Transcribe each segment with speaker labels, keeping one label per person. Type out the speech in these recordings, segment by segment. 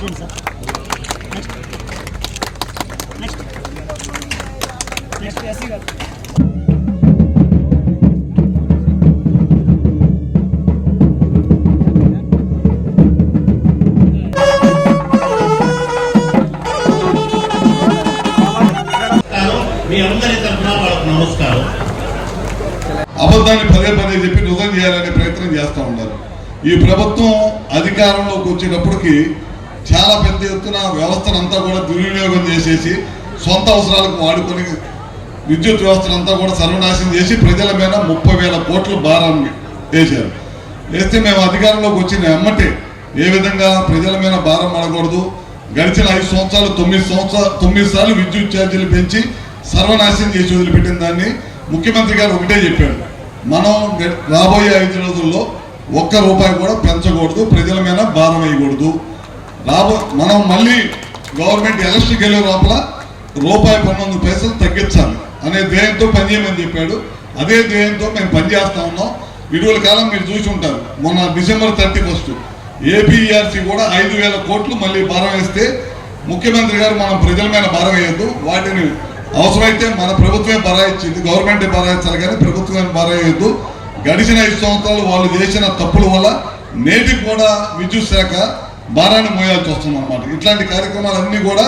Speaker 1: మీ అందరి తరఫున వాళ్ళకు నమస్కారం.
Speaker 2: అబద్ధాన్ని పదే పదే చెప్పి నిజం చేయాలనే ప్రయత్నం చేస్తూ ఉన్నారు. ఈ ప్రభుత్వం అధికారంలోకి వచ్చేటప్పటికి చాలా పెద్ద ఎత్తున వ్యవస్థనంతా కూడా దుర్వినియోగం చేసేసి సొంత అవసరాలకు వాడుకొని విద్యుత్ వ్యవస్థనంతా కూడా సర్వనాశనం చేసి ప్రజల మీద 30,000 కోట్ల భారాన్ని వేశారు. వేస్తే మేము అధికారంలోకి వచ్చిన ఎమ్మటే ఏ విధంగా ప్రజల మీద భారం పడకూడదు, గడిచిన 5 సంవత్సరాలు 9 సార్లు విద్యుత్ ఛార్జీలు పెంచి సర్వనాశనం చేసి వదిలిపెట్టిన దాన్ని ముఖ్యమంత్రి గారు ఒకటే చెప్పారు, మనం రాబోయే 5 రోజుల్లో ₹1 కూడా పెంచకూడదు, ప్రజల మీద భారం వేయకూడదు, మనం మళ్ళీ గవర్నమెంట్ ఎలక్షన్కి వెళ్ళే లోపల ₹1.19 తగ్గించాలి అనే ధ్యేయంతో పనిచేయమని చెప్పాడు. అదే ధ్యేయంతో మేము పనిచేస్తా ఉన్నాం. ఇటీవల కాలం మీరు చూసి ఉంటారు, మొన్న డిసెంబర్ 31 ఏపీఈఆర్సీ కూడా 5,000 కోట్లు మళ్ళీ భారం వేస్తే ముఖ్యమంత్రి గారు మనం ప్రజల మీద భారం వేయద్దు, వాటిని అవసరమైతే మన ప్రభుత్వమే బరాయించింది, గవర్నమెంటే బరాయించాలి కానీ ప్రభుత్వమే బరాయద్దు. గడిచిన 5 సంవత్సరాలు వాళ్ళు చేసిన తప్పుల వల్ల నేటికి కూడా విద్యుత్ శాఖ భారాన్ని మోయాల్సి వస్తుంది అన్నమాట. ఇట్లాంటి కార్యక్రమాలన్నీ కూడా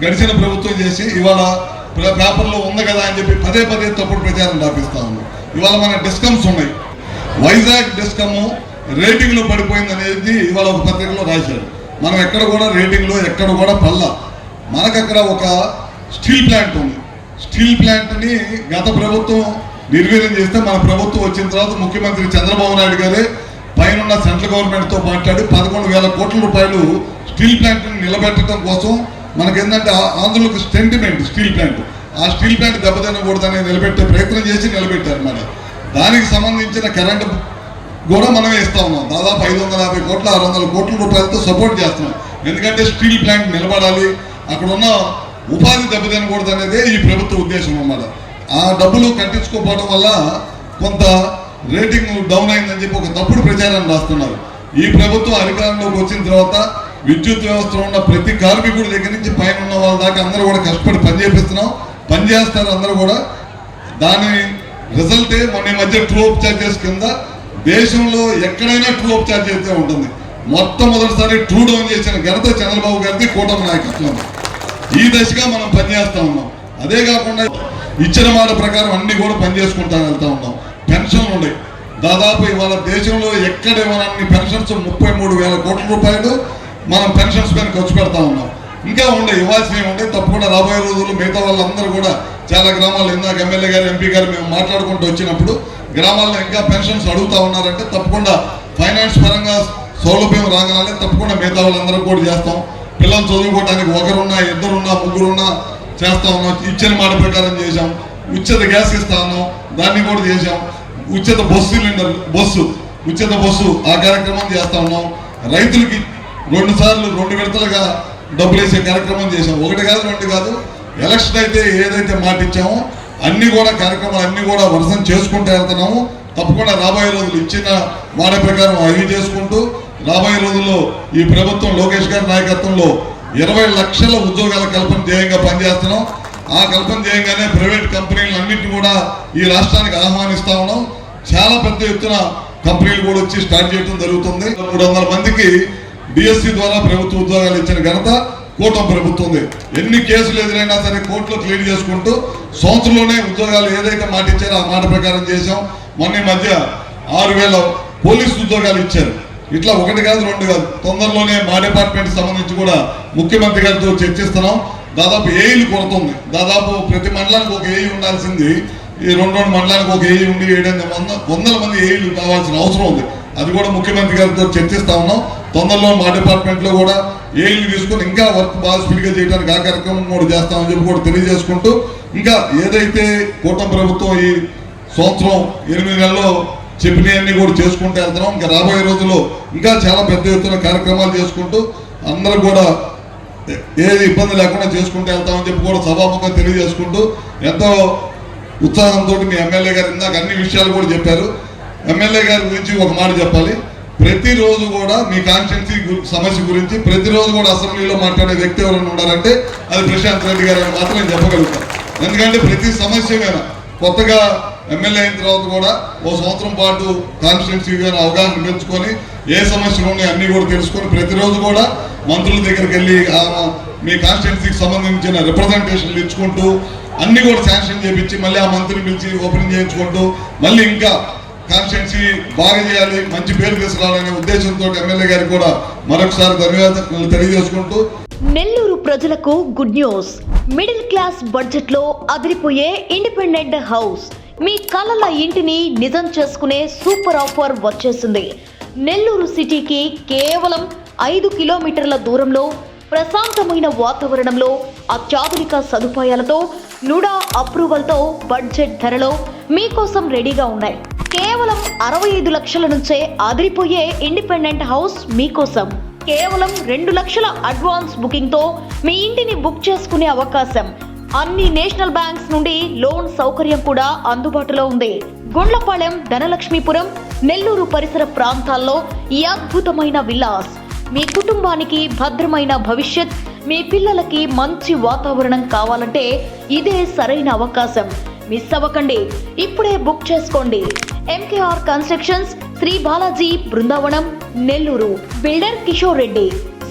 Speaker 2: గడిచిన ప్రభుత్వం చేసి ఇవాళ పేపర్లో ఉంది కదా అని చెప్పి పదే పదే తప్పుడు ప్రచారం రాపిస్తా ఉంది. ఇవాళ మన డిస్కమ్స్ ఉన్నాయి, వైజాగ్ డిస్కమ్ రేటింగ్లో పడిపోయింది అనేది ఇవాళ ఒక పత్రికలో రాశారు. మనం ఎక్కడ కూడా రేటింగ్లో ఎక్కడ కూడా పల్లా. మనకు అక్కడ ఒక స్టీల్ ప్లాంట్ ఉంది, స్టీల్ ప్లాంట్ని గత ప్రభుత్వం నిర్వీర్యం చేస్తే మన ప్రభుత్వం వచ్చిన తర్వాత ముఖ్యమంత్రి చంద్రబాబు నాయుడు గారే పైన సెంట్రల్ గవర్నమెంట్తో మాట్లాడి 11,000 కోట్ల రూపాయలు స్టీల్ ప్లాంట్ని నిలబెట్టడం కోసం మనకేంటంటే ఆంధ్రులకు సెంటిమెంట్ స్టీల్ ప్లాంట్, ఆ స్టీల్ ప్లాంట్ దెబ్బతినకూడదని నిలబెట్టే ప్రయత్నం చేసి నిలబెట్టారు. మన దానికి సంబంధించిన కరెంటు కూడా మనమే ఇస్తా ఉన్నాం. దాదాపు 550 కోట్ల 600 కోట్ల రూపాయలతో సపోర్ట్ చేస్తున్నాం. ఎందుకంటే స్టీల్ ప్లాంట్ నిలబడాలి, అక్కడ ఉన్న ఉపాధి దెబ్బతినకూడదు అనేదే ఈ ప్రభుత్వ ఉద్దేశం అన్నమాట. ఆ డబ్బులు కట్టించుకోకపోవడం వల్ల కొంత రేటింగ్ డౌన్ అయిందని చెప్పి ఒక తప్పుడు ప్రచారాన్ని రాస్తున్నారు. ఈ ప్రభుత్వం అధికారంలోకి వచ్చిన తర్వాత విద్యుత్ వ్యవస్థలో ఉన్న ప్రతి కార్మికుడి దగ్గర నుంచి పైన ఉన్న వాళ్ళ దాకా అందరూ కూడా కష్టపడి పనిచేపిస్తున్నాం, పనిచేస్తారు అందరూ కూడా. దాని రిజల్టే మొన్న మధ్య ట్రూ అప్ ఛార్జెస్ కింద దేశంలో ఎక్కడైనా ట్రూ అప్ ఛార్జ్ అయితే ఉంటుంది. మొట్టమొదటిసారి ట్రూ డౌన్ చేసిన ఘనత చంద్రబాబు గారిది, కూటమి నాయకత్వం. ఈ దశగా మనం పనిచేస్తూ ఉన్నాం. అదే కాకుండా ఇచ్చిన మాట ప్రకారం అన్ని కూడా పనిచేసుకుంటా వెళ్తా ఉన్నాం. పెన్షన్లు ఉన్నాయి, దాదాపు ఇవాళ దేశంలో ఎక్కడ ఇవ్వనన్ని పెన్షన్స్ 33,000 కోట్ల రూపాయలు మనం పెన్షన్స్ పైన ఖర్చు పెడతా ఉన్నాం. ఇంకా ఉండే ఇవ్వాల్సినవి ఉండే, తప్పకుండా రాబోయే రోజుల్లో మిగతా వాళ్ళందరూ కూడా చాలా గ్రామాల్లో ఇందాక ఎమ్మెల్యే గారు ఎంపీ గారు మేము మాట్లాడుకుంటూ వచ్చినప్పుడు గ్రామాల్లో ఇంకా పెన్షన్స్ అడుగుతా ఉన్నారంటే తప్పకుండా ఫైనాన్స్ పరంగా సౌలభ్యం రాగానే తప్పకుండా మిగతా వాళ్ళందరూ కూడా చేస్తాం. పిల్లలు చదువుకోవడానికి 1 2 3 చేస్తా ఉన్నాం. ఇచ్చిన మాట ప్రకారం చేశాం. ఉచిత గ్యాస్ ఇస్తా ఉన్నాం, దాన్ని కూడా చేశాం. ఉచిత బస్సు సిలిండర్ ఉచిత బస్సు ఆ కార్యక్రమం చేస్తా ఉన్నాం. రైతులకి 2 సార్లు 2 విడతలుగా డబ్బులు వేసే కార్యక్రమం చేశాం. 1 కాదు 2 కాదు. ఎలక్షన్ అయితే ఏదైతే మాట ఇచ్చామో అన్ని కూడా కార్యక్రమాలు అన్ని కూడా వర్షం చేసుకుంటూ వెళ్తున్నాము. తప్పకుండా రాబోయే రోజులు ఇచ్చిన మాట ప్రకారం అవి చేసుకుంటూ రాబోయే రోజుల్లో ఈ ప్రభుత్వం లోకేష్ గారి నాయకత్వంలో 20 లక్షల ఉద్యోగాల కల్పన ధ్యేయంగా పనిచేస్తున్నాం. ఆ కల్పన ధ్యేయంగానే ప్రైవేట్ కంపెనీలన్నింటినీ కూడా ఈ రాష్ట్రానికి ఆహ్వానిస్తా ఉన్నాం. చాలా పెద్ద ఎత్తున కంపెనీలు కూడా వచ్చి స్టార్ట్ చేయడం జరుగుతుంది. 300 మందికి డిఎస్సి ద్వారా ప్రభుత్వ ఉద్యోగాలు ఇచ్చిన ఘనత కూటమి ప్రభుత్వం ఉంది. ఎన్ని కేసులు ఎదురైనా సరే కోర్టులో క్లియర్ చేసుకుంటూ సంవత్సరంలోనే ఉద్యోగాలు ఏదైతే మాట ఇచ్చారో ఆ మాట ప్రకారం చేశాం. మొన్న మధ్య 6,000 పోలీసు ఉద్యోగాలు ఇచ్చారు. ఇట్లా 1 కాదు 2 కాదు. తొందరలోనే మా డిపార్ట్మెంట్ సంబంధించి కూడా ముఖ్యమంత్రి గారితో చర్చిస్తున్నాం. దాదాపు ఏఈలు కొడుతుంది. దాదాపు ప్రతి మండలానికి ఒక ఏఈ ఉండాల్సింది ఈ 2 మండలానికి ఒక ఏఈ ఉండి 700 మంది ఏఈలు కావాల్సిన అవసరం ఉంది. అది కూడా ముఖ్యమంత్రి గారితో చర్చిస్తా ఉన్నాం. తొందరలో మా డిపార్ట్మెంట్లో కూడా ఏఈలు తీసుకొని ఇంకా వర్క్ బాగా స్పీడ్గా చేయడానికి ఆ కార్యక్రమం కూడా చేస్తామని చెప్పి కూడా తెలియజేసుకుంటూ ఇంకా ఏదైతే కూటమి ప్రభుత్వం ఈ సంవత్సరం 8 నెలల్లో చెప్పినవన్నీ కూడా చేసుకుంటూ వెళ్తున్నాం. ఇంకా రాబోయే రోజుల్లో ఇంకా చాలా పెద్ద ఎత్తున కార్యక్రమాలు చేసుకుంటూ అందరూ కూడా ఏది ఇబ్బంది లేకుండా చేసుకుంటూ వెళ్తామని చెప్పి కూడా సభాముఖంగా తెలియజేసుకుంటూ ఎంతో ఉత్సాహంతో మీ ఎమ్మెల్యే గారు ఇందాక అన్ని విషయాలు కూడా చెప్పారు. ఎమ్మెల్యే గారి గురించి ఒక మాట చెప్పాలి. ప్రతిరోజు కూడా మీ కాన్స్టిట్యున్సీ సమస్య గురించి ప్రతిరోజు కూడా అసెంబ్లీలో మాట్లాడే వ్యక్తి ఎవరైనా ఉన్నారంటే అది ప్రశాంత్ రెడ్డి గారు అని మాత్రం నేను చెప్పగలుగుతాను. ఎందుకంటే ప్రతి సమస్య మీద కొత్తగా ఎమ్మెల్యే అయిన తర్వాత కూడా ఓ సంవత్సరం పాటు కాన్స్టిట్యున్సీ మీద అవగాహన పెంచుకొని ఏ సమస్యలు ఉన్నాయి అన్నీ కూడా తెలుసుకొని ప్రతిరోజు కూడా మంత్రుల దగ్గరికి వెళ్ళి మీ కాన్స్టిట్యున్సీకి సంబంధించిన రిప్రజెంటేషన్లు ఇచ్చుకుంటూ అన్ని కూడా శాంక్షన్ చేయించి మళ్ళీ ఆ మంత్రిని పిలిచి ఓపెనింగ్ చేయించుకుంటూ మళ్ళీ ఇంకా కాన్స్టిట్యున్సీ బాగా చేయాలి, మంచి పేరు తీసుకురావాలనే ఉద్దేశంతో ఎమ్మెల్యే గారికి కూడా మరొకసారి ధన్యవాదాలు తెలియజేసుకుంటూ
Speaker 3: నెల్లూరు ప్రజలకు good news. Middle class budget లో అదిరిపోయే ఇండిపెండెంట్ హౌస్, మీ కలల ఇంటిని నిజం చేసుకునే సూపర్ ఆఫర్ వచ్చేసింది. నెల్లూరు సిటీకి కేవలం 5 కిలోమీటర్ల దూరంలో ప్రశాంతమైన వాతావరణంలో అత్యాధునిక సదుపాయాలతో నుడా అప్రూవల్తో బడ్జెట్ ధరలో మీకోసం రెడీగా ఉన్నాయి. కేవలం 65 లక్షల నుంచే అదిరిపోయే ఇండిపెండెంట్ హౌస్ మీకోసం. కేవలం 2 లక్షల అడ్వాన్స్ బుకింగ్ తో మీ ఇంటిని బుక్ చేసుకునే అవకాశం. అన్ని నేషనల్ బ్యాంక్స్ నుండి లోన్ సౌకర్యం కూడా అందుబాటులో ఉంది. గుండ్లపాలెం, ధనలక్ష్మీపురం, నెల్లూరు పరిసర ప్రాంతాల్లో ఈ అద్భుతమైన విల్లాస్ మీ కుటుంబానికి భద్రమైన భవిష్యత్, మీ పిల్లలకి మంచి వాతావరణం కావాలంటే ఇదే సరైన అవకాశం. మిస్ అవ్వకండి, ఇప్పుడే బుక్ చేసుకోండి. MKR constructions, Sri Balaji, Brindavanam, Nellore. Builder Kishore Reddy.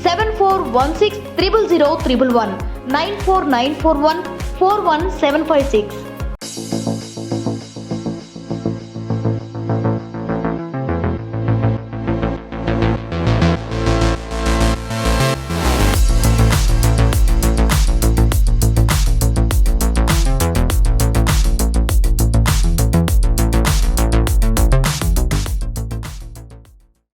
Speaker 3: 7416 000 111 94941 41756.